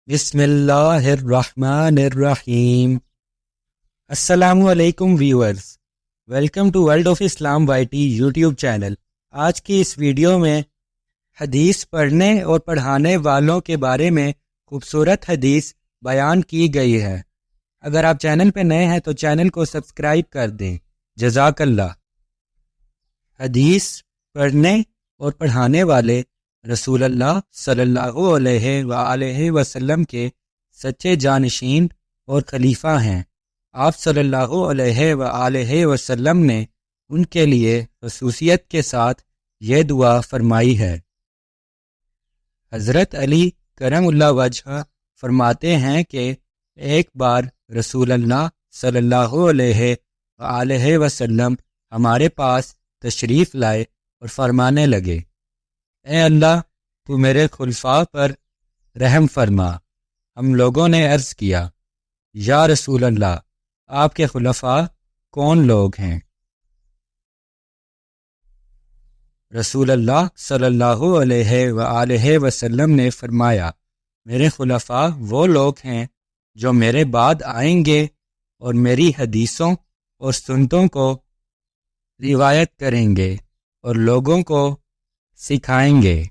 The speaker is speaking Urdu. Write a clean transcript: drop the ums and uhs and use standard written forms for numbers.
بسم اللہ الرحمن الرحیم۔ السلام علیکم viewers, welcome to world of اسلام وائی ٹی یوٹیوب چینل۔ آج کی اس ویڈیو میں حدیث پڑھنے اور پڑھانے والوں کے بارے میں خوبصورت حدیث بیان کی گئی ہے۔ اگر آپ چینل پہ نئے ہیں تو چینل کو سبسکرائب کر دیں، جزاک اللہ۔ حدیث پڑھنے اور پڑھانے والے رسول اللہ صلی اللہ علیہ وآلہ وسلم کے سچے جانشین اور خلیفہ ہیں۔ آپ صلی اللہ علیہ وآلہ وسلم نے ان کے لیے خصوصیت کے ساتھ یہ دعا فرمائی ہے۔ حضرت علی کرم اللہ وجہ فرماتے ہیں کہ ایک بار رسول اللہ صلی اللہ علیہ وآلہ وسلم ہمارے پاس تشریف لائے اور فرمانے لگے، اے اللہ تو میرے خلفاء پر رحم فرما۔ ہم لوگوں نے عرض کیا، یا رسول اللہ آپ کے خلفاء کون لوگ ہیں؟ رسول اللہ صلی اللہ علیہ وآلہ وسلم نے فرمایا، میرے خلفاء وہ لوگ ہیں جو میرے بعد آئیں گے اور میری حدیثوں اور سنتوں کو روایت کریں گے اور لوگوں کو سکھائیں گے۔